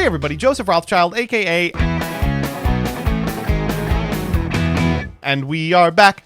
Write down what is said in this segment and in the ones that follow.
Hey everybody, Joseph Rothschild, aka... And we are back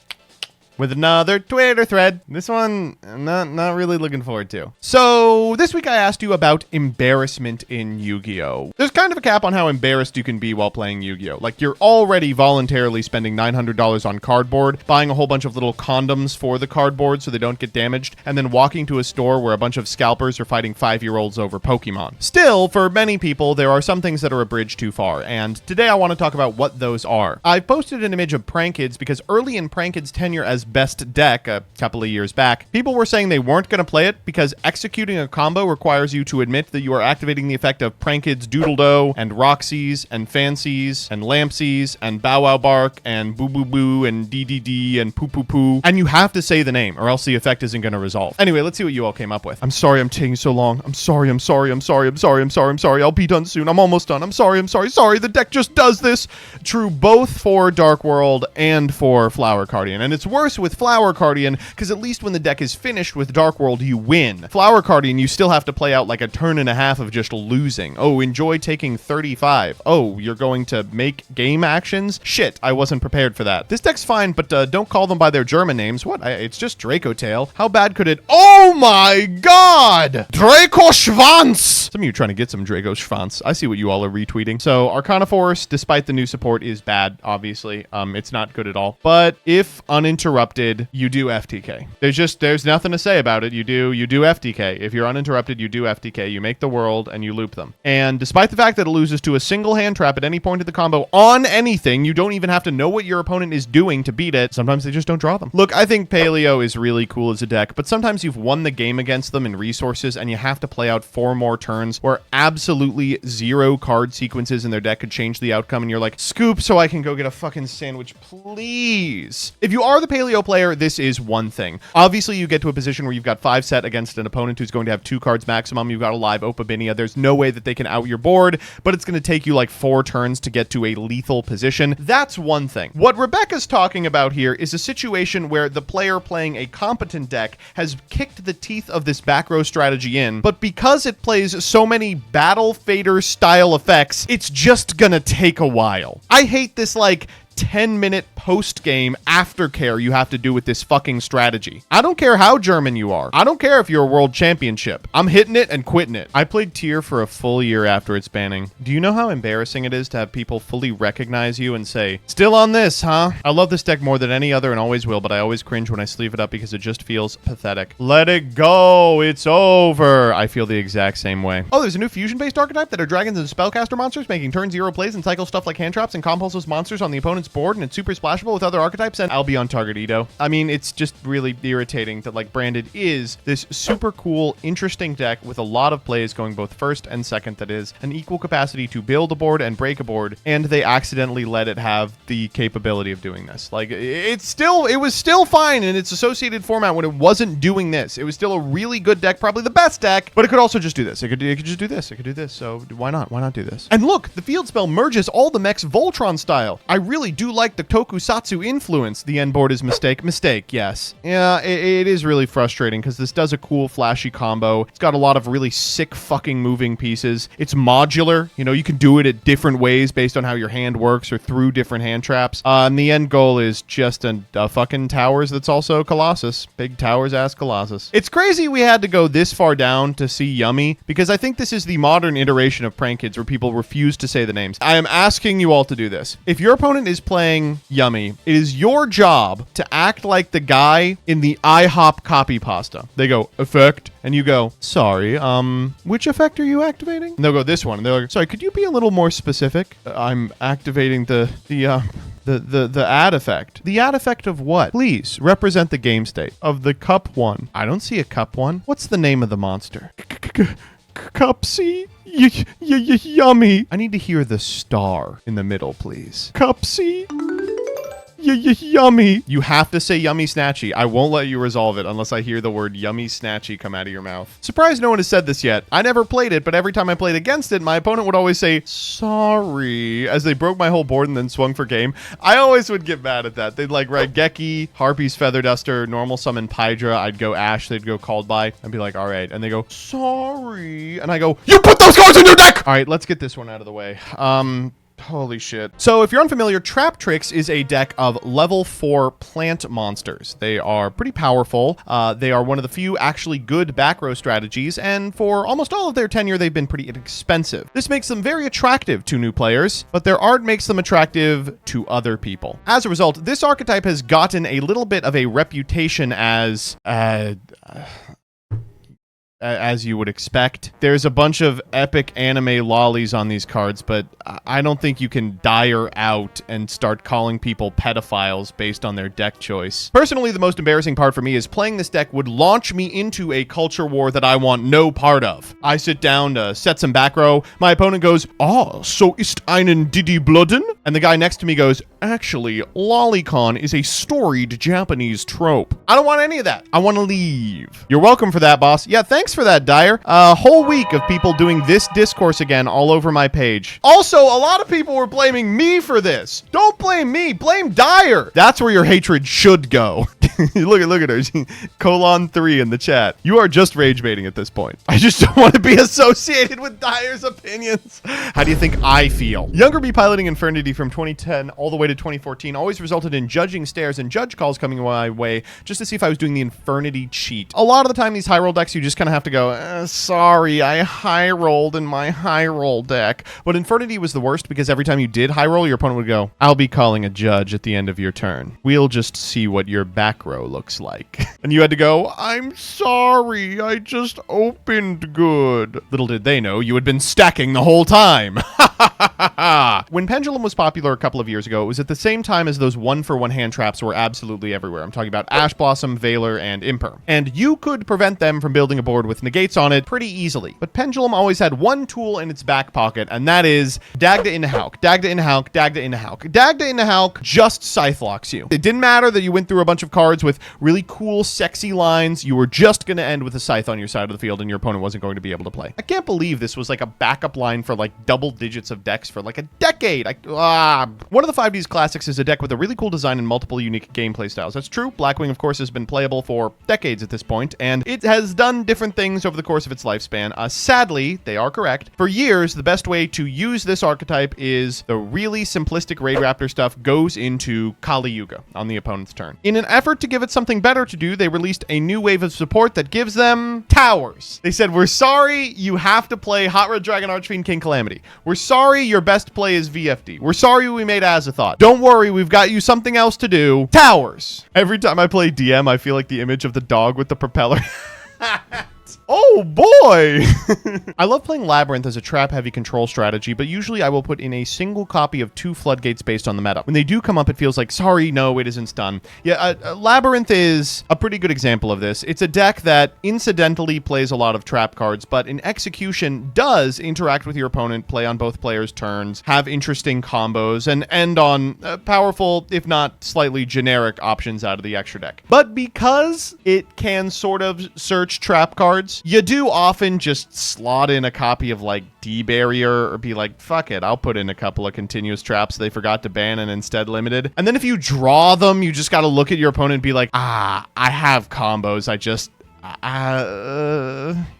with another Twitter thread. This one, I'm not really looking forward to. So this week I asked you about embarrassment in Yu-Gi-Oh! There's kind of a cap on how embarrassed you can be while playing Yu-Gi-Oh! Like, you're already voluntarily spending $900 on cardboard, buying a whole bunch of little condoms for the cardboard so they don't get damaged, and then walking to a store where a bunch of scalpers are fighting 5-year-olds over Pokemon. Still, for many people, there are some things that are a bridge too far, and today I want to talk about what those are. I posted an image of Prankkids because early in Prankkids' tenure as best deck a couple of years back, people were saying they weren't going to play it because executing a combo requires you to admit that you are activating the effect of Prankkids Doodle-Do and Roxy's and Fancy's and Lampsy's and Bow Wow Bark and Boo Boo Boo and DDD and Poo Poo Poo, and you have to say the name or else the effect isn't going to resolve. Anyway, let's see what you all came up with. I'm sorry I'm taking so long. I'm sorry. I'll be done soon. I'm almost done. I'm sorry. The deck just does this. True both for Dark World and for Flower Cardian, and it's worse with Flower Cardian because at least when the deck is finished with Dark World, you win. Flower Cardian, you still have to play out like a turn and a half of just losing. Oh, enjoy taking 35. Oh, you're going to make game actions? Shit, I wasn't prepared for that. This deck's fine, but don't call them by their German names. What? It's just Draco Tail. How bad could it? Oh my god! Draco Schwanz! Some of you are trying to get some Draco Schwanz. I see what you all are retweeting. So, Arcana Force, despite the new support, is bad, obviously. It's not good at all. But if uninterrupted, you do FTK. There's nothing to say about it. You do FTK. If you're uninterrupted, you do FTK. You make the world and you loop them. And despite the fact that it loses to a single hand trap at any point of the combo on anything, you don't even have to know what your opponent is doing to beat it. Sometimes they just don't draw them. Look, I think Paleo is really cool as a deck, but sometimes you've won the game against them in resources and you have to play out 4 more turns where absolutely 0 card sequences in their deck could change the outcome and you're like, scoop so I can go get a fucking sandwich, please. If you are the Paleo player, this is one thing. Obviously, you get to a position where you've got 5 set against an opponent who's going to have 2 cards maximum. You've got a live Opabinia. There's no way that they can out your board, but it's going to take you like 4 turns to get to a lethal position. That's one thing. What Rebecca's talking about here is a situation where the player playing a competent deck has kicked the teeth of this back row strategy in, but because it plays so many Battle Fader style effects, it's just gonna take a while. I hate this like 10-minute post-game aftercare you have to do with this fucking strategy. I don't care how German you are. I don't care if you're a world championship. I'm hitting it and quitting it. I played Tier for a full year after its banning. Do you know how embarrassing it is to have people fully recognize you and say, still on this, huh? I love this deck more than any other and always will, but I always cringe when I sleeve it up because it just feels pathetic. Let it go. It's over. I feel the exact same way. Oh, there's a new fusion-based archetype that are dragons and spellcaster monsters, making turn 0 plays and cycle stuff like hand traps and compulse those monsters on the opponent's board, and it's super splashable with other archetypes, and I'll be on target Edo. I mean, it's just really irritating that like Branded is this super cool, interesting deck with a lot of plays going both first and second that is an equal capacity to build a board and break a board, and they accidentally let it have the capability of doing this. Like, it was still fine in its associated format when it wasn't doing this. It was still a really good deck, probably the best deck, but it could also just do this. It could just do this. It could do this. So why not? Why not do this? And look, the field spell merges all the mechs Voltron style. I really do like the tokusatsu influence. The end board is mistake, yes. Yeah, it is really frustrating because this does a cool flashy combo. It's got a lot of really sick fucking moving pieces. It's modular. You know, you can do it at different ways based on how your hand works or through different hand traps. And the end goal is just a fucking towers that's also Colossus. Big towers ass Colossus. It's crazy we had to go this far down to see Yummy because I think this is the modern iteration of Prankkids where people refuse to say the names. I am asking you all to do this. If your opponent is playing Yummy, it is your job to act like the guy in the IHOP copy pasta. They go, effect, and you go, sorry, which effect are you activating? And they'll go, this one. And they're like, sorry, could you be a little more specific? I'm activating the add effect. The add effect of what? Please, represent the game state. Of the cup one. I don't see a cup one. What's the name of the monster? Cupsy? Yummy. I need to hear the star in the middle, please. Cupsy? Yummy. You have to say yummy snatchy. I won't let you resolve it unless I hear the word yummy snatchy come out of your mouth. Surprised no one has said this yet. I never played it, but every time I played against it, my opponent would always say, sorry, as they broke my whole board and then swung for game. I always would get mad at that. They'd like write Geki, Harpy's Feather Duster, normal summon Pydra. I'd go Ash. They'd go Called By. I'd be like, all right. And they go, sorry. And I go, you put those cards in your deck! All right, let's get this one out of the way. Holy shit. So if you're unfamiliar, Traptrix is a deck of level 4 plant monsters. They are pretty powerful. They are one of the few actually good back row strategies, and for almost all of their tenure, they've been pretty inexpensive. This makes them very attractive to new players, but their art makes them attractive to other people. As a result, this archetype has gotten a little bit of a reputation as you would expect. There's a bunch of epic anime lollies on these cards, but I don't think you can dire out and start calling people pedophiles based on their deck choice. Personally, the most embarrassing part for me is playing this deck would launch me into a culture war that I want no part of. I sit down to set some back row. My opponent goes, "Ah, so ist einen Didi Blooden?" And the guy next to me goes, "Actually, lolicon is a storied Japanese trope." I don't want any of that. I want to leave. You're welcome for that, boss. Yeah, thanks for that, Dire. A whole week of people doing this discourse again all over my page. Also, a lot of people were blaming me for this. Don't blame me. Blame Dire. That's where your hatred should go. Look at her. Colon 3 in the chat. You are just rage baiting at this point. I just don't want to be associated with Dire's opinions. How do you think I feel? Younger me piloting Infernity from 2010 all the way to 2014 always resulted in judging stares and judge calls coming my way just to see if I was doing the Infernity cheat. A lot of the time, these high roll decks, you just kind of have to go, sorry, I high rolled in my high roll deck. But Infernity was the worst because every time you did high roll, your opponent would go, I'll be calling a judge at the end of your turn. We'll just see what your back row looks like. And you had to go, I'm sorry, I just opened good. Little did they know you had been stacking the whole time. When Pendulum was popular a couple of years ago, it was at the same time as those 1-for-1 hand traps were absolutely everywhere. I'm talking about Ash Blossom, Valor, and Imper. And you could prevent them from building a board with negates on it pretty easily. But Pendulum always had one tool in its back pocket, and that is Dagda in Hauk, Dagda in Hauk, Dagda in Hauk. Dagda in Hauk just scythe locks you. It didn't matter that you went through a bunch of cards with really cool, sexy lines. You were just going to end with a scythe on your side of the field, and your opponent wasn't going to be able to play. I can't believe this was like a backup line for like double digits of decks for like a decade. One of the 5D's classics is a deck with a really cool design and multiple unique gameplay styles. That's true. Blackwing, of course, has been playable for decades at this point, and it has done different things over the course of its lifespan. Sadly, they are correct. For years, the best way to use this archetype is the really simplistic Raid Raptor stuff goes into Kali Yuga on the opponent's turn. In an effort to give it something better to do, they released a new wave of support that gives them towers. They said, we're sorry you have to play Hot Red Dragon Archfiend King Calamity. We're sorry your best play is VFD. We're sorry we made Azathoth. Don't worry, we've got you something else to do. Towers. Every time I play DM, I feel like the image of the dog with the propeller. Oh boy! I love playing Labyrinth as a trap-heavy control strategy, but usually I will put in a single copy of 2 Floodgates based on the meta. When they do come up, it feels like, sorry, no, it isn't done. Yeah, Labyrinth is a pretty good example of this. It's a deck that incidentally plays a lot of trap cards, but in execution does interact with your opponent, play on both players' turns, have interesting combos, and end on powerful, if not slightly generic options out of the extra deck. But because it can sort of search trap cards, you do often just slot in a copy of like D-Barrier or be like, fuck it, I'll put in a couple of continuous traps they forgot to ban and instead limited. And then if you draw them, you just got to look at your opponent and be like, I have combos.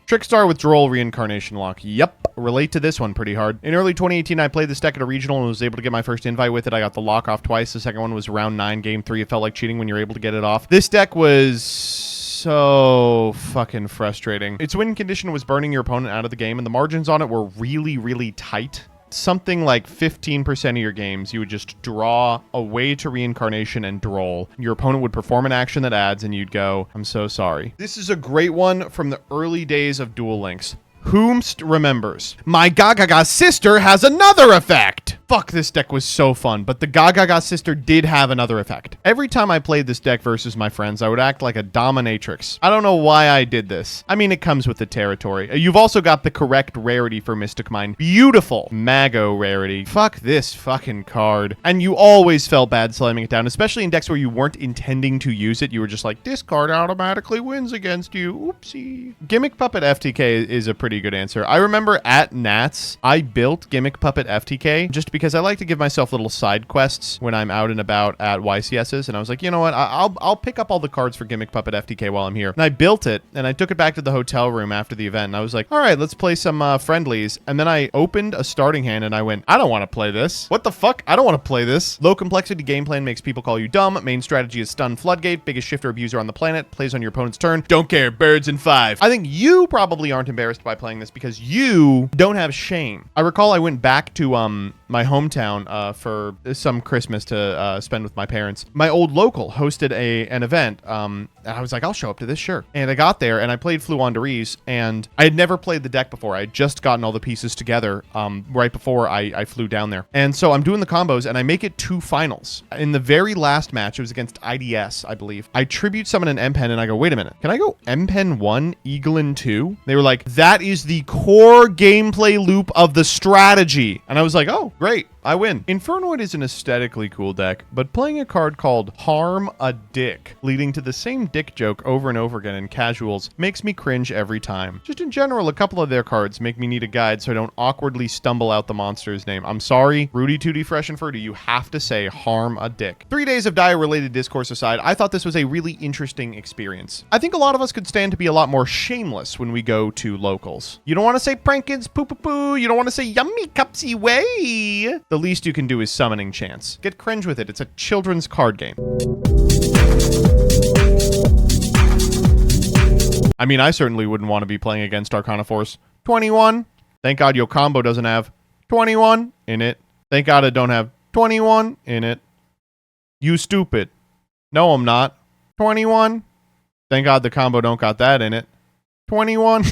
Trickstar with Droll Reincarnation Lock. Yep, relate to this one pretty hard. In early 2018, I played this deck at a regional and was able to get my first invite with it. I got the lock off twice. The second one was round 9, game 3. It felt like cheating when you're able to get it off. This deck was so fucking frustrating. Its win condition was burning your opponent out of the game, and the margins on it were really, really tight. Something like 15% of your games, you would just draw away to Reincarnation and Droll. Your opponent would perform an action that adds, and you'd go, I'm so sorry. This is a great one from the early days of Duel Links. Whomst remembers. My Gagaga sister has another effect! Fuck, this deck was so fun, but the Gaga sister did have another effect. Every time I played this deck versus my friends, I would act like a dominatrix. I don't know why I did this. I mean, it comes with the territory. You've also got the correct rarity for Mystic Mind. Beautiful Mago rarity. Fuck this fucking card. And you always felt bad slamming it down, especially in decks where you weren't intending to use it. You were just like, this card automatically wins against you. Oopsie. Gimmick Puppet FTK is a pretty good answer. I remember at Nats, I built Gimmick Puppet FTK just because I like to give myself little side quests when I'm out and about at YCSs. And I was like, you know what? I'll pick up all the cards for Gimmick Puppet FTK while I'm here. And I built it, and I took it back to the hotel room after the event. And I was like, all right, let's play some friendlies. And then I opened a starting hand, and I went, I don't want to play this. What the fuck? I don't want to play this. Low complexity game plan makes people call you dumb. Main strategy is stun Floodgate. Biggest shifter abuser on the planet. Plays on your opponent's turn. Don't care. Birds in 5. I think you probably aren't embarrassed by playing this because you don't have shame. I recall I went back to my hometown for some Christmas to spend with my parents. My old local hosted an event. And I was like, I'll show up to this, sure. And I got there and I played Fluanderies, and I had never played the deck before. I had just gotten all the pieces together right before I flew down there. And so I'm doing the combos and I make it to finals. In the very last match, it was against IDS, I believe. I tribute summon an M-Pen and I go, wait a minute, can I go M-Pen 1, Eaglin 2? They were like, that is the core gameplay loop of the strategy. And I was like, oh, great. I win. Infernoid is an aesthetically cool deck, but playing a card called Harm a Dick, leading to the same dick joke over and over again in casuals, makes me cringe every time. Just in general, a couple of their cards make me need a guide so I don't awkwardly stumble out the monster's name. I'm sorry, Rudy Tooty Fresh and Fruity, you have to say Harm a Dick. 3 days of dire-related discourse aside, I thought this was a really interesting experience. I think a lot of us could stand to be a lot more shameless when we go to locals. You don't want to say Prankins poo-poo-poo, you don't want to say Yummy Cupsy Way. The least you can do is Summoning Chance. Get cringe with it. It's a children's card game. I mean, I certainly wouldn't want to be playing against Arcana Force. 21. Thank God your combo doesn't have 21 in it. Thank God it don't have 21 in it. You stupid. No, I'm not. 21. Thank God the combo don't got that in it. 21.